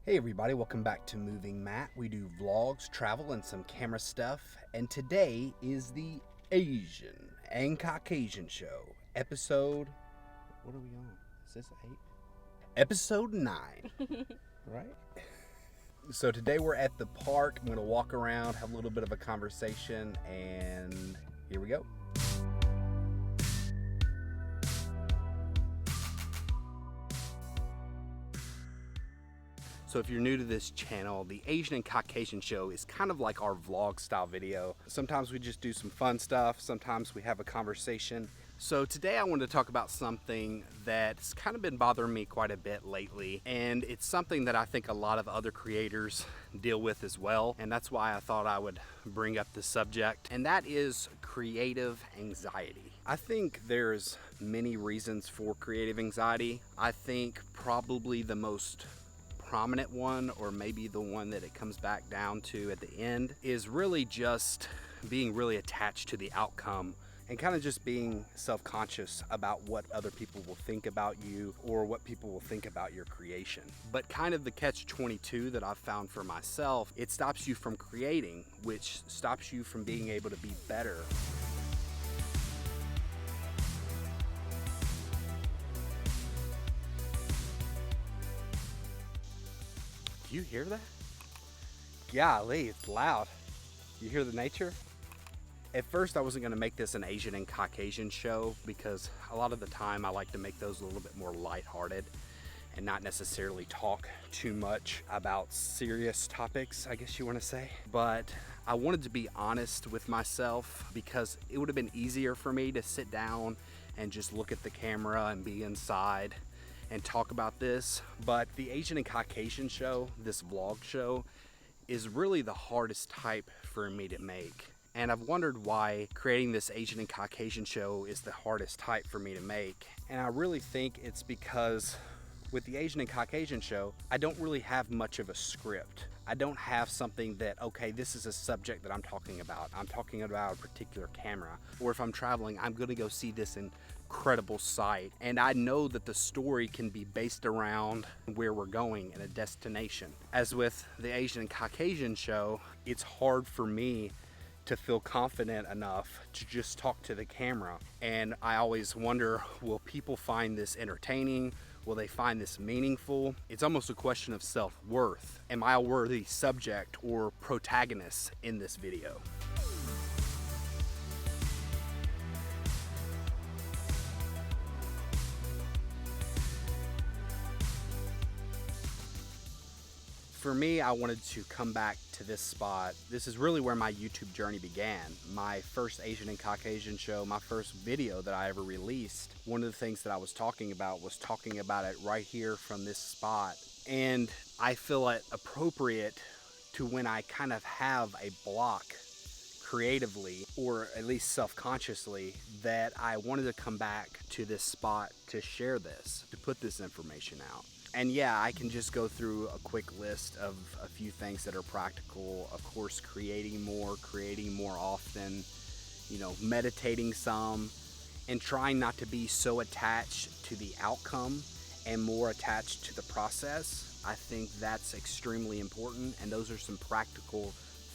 Hey everybody, welcome back to Moving Matt. We do vlogs, travel, and some camera stuff. And today is the Asian and Caucasian show. Episode, what are we on? Is this 8? Episode 9, right? So today we're at the park. I'm gonna walk around, have a little bit of a conversation, and here we go. So if you're new to this channel, the Asian and Caucasian show is kind of like our vlog style video. Sometimes we just do some fun stuff, sometimes we have a conversation. So today I wanted to talk about something that's kind of been bothering me quite a bit lately, and it's something that I think a lot of other creators deal with as well, and that's why I thought I would bring up this subject, and that is creative anxiety. I think there's many reasons for creative anxiety. I think probably the most prominent one, or maybe the one that it comes back down to at the end, is really just being really attached to the outcome and kind of just being self-conscious about what other people will think about you or what people will think about your creation. But kind of the catch-22 that I've found for myself, it stops you from creating, which stops you from being able to be better. Do you hear that? Golly, it's loud. You hear the nature? At first I wasn't gonna make this an Asian and Caucasian show because a lot of the time I like to make those a little bit more lighthearted and not necessarily talk too much about serious topics, I guess you wanna say. But I wanted to be honest with myself because it would have been easier for me to sit down and just look at the camera and be inside and talk about this. But the Asian and Caucasian show, this vlog show, is really the hardest type for me to make. And I've wondered why creating this Asian and Caucasian show is the hardest type for me to make. And I really think it's because with the Asian and Caucasian show, I don't really have much of a script. I don't have something that, okay, this is a subject that I'm talking about. I'm talking about a particular camera. Or if I'm traveling, I'm gonna go see this incredible sight. And I know that the story can be based around where we're going and a destination. As with the Asian and Caucasian show, it's hard for me to feel confident enough to just talk to the camera. And I always wonder, will people find this entertaining? Will they find this meaningful? It's almost a question of self-worth. Am I a worthy subject or protagonist in this video? For me, I wanted to come back to this spot. This is really where my YouTube journey began. My first Asian and Caucasian show, my first video that I ever released, one of the things that I was talking about it right here from this spot. And I feel it appropriate to when I kind of have a block creatively, or at least self-consciously, that I wanted to come back to this spot to share this, to put this information out. And yeah, I can just go through a quick list of a few things that are practical. Of course, creating more often, you know, meditating some, and trying not to be so attached to the outcome and more attached to the process. I think that's extremely important, and those are some practical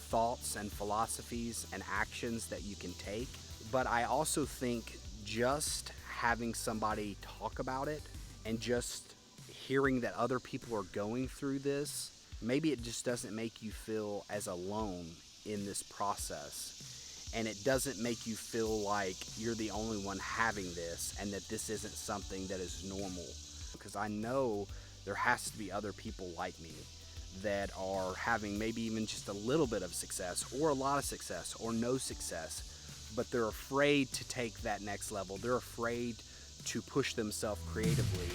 thoughts and philosophies and actions that you can take. But I also think just having somebody talk about it and just hearing that other people are going through this, maybe it just doesn't make you feel as alone in this process. And it doesn't make you feel like you're the only one having this and that this isn't something that is normal. Because I know there has to be other people like me that are having maybe even just a little bit of success or a lot of success or no success, but they're afraid to take that next level. They're afraid to push themselves creatively.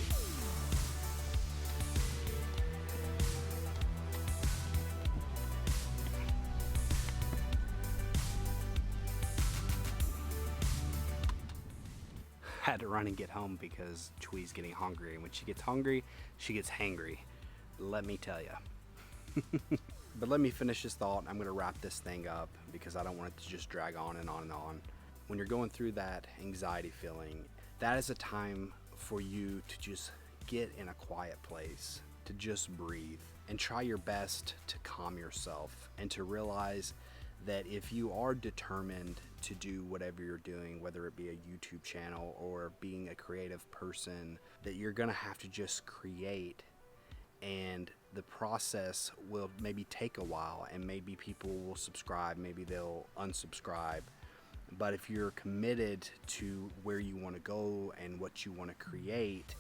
Had to run and get home because Chewy's getting hungry, and when she gets hungry, she gets hangry. Let me tell you. But let me finish this thought. I'm gonna wrap this thing up because I don't want it to just drag on and on and on. When you're going through that anxiety feeling, that is a time for you to just get in a quiet place, to just breathe. and try your best to calm yourself and to realize that if you are determined to do whatever you're doing, whether it be a YouTube channel or being a creative person, that you're gonna have to just create, and the process will maybe take a while, and maybe people will subscribe, maybe they'll unsubscribe. But if you're committed to where you want to go and what you want to create,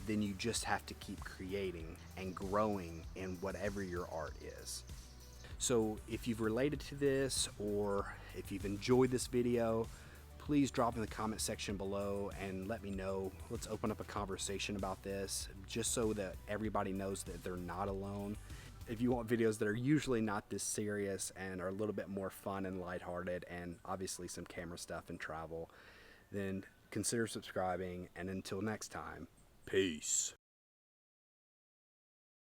then you just have to keep creating and growing in whatever your art is. So if you've related to this, or if you've enjoyed this video, please drop in the comment section below and let me know. Let's open up a conversation about this, just so that everybody knows that they're not alone. If you want videos that are usually not this serious and are a little bit more fun and lighthearted, and obviously some camera stuff and travel, then consider subscribing. And until next time, peace.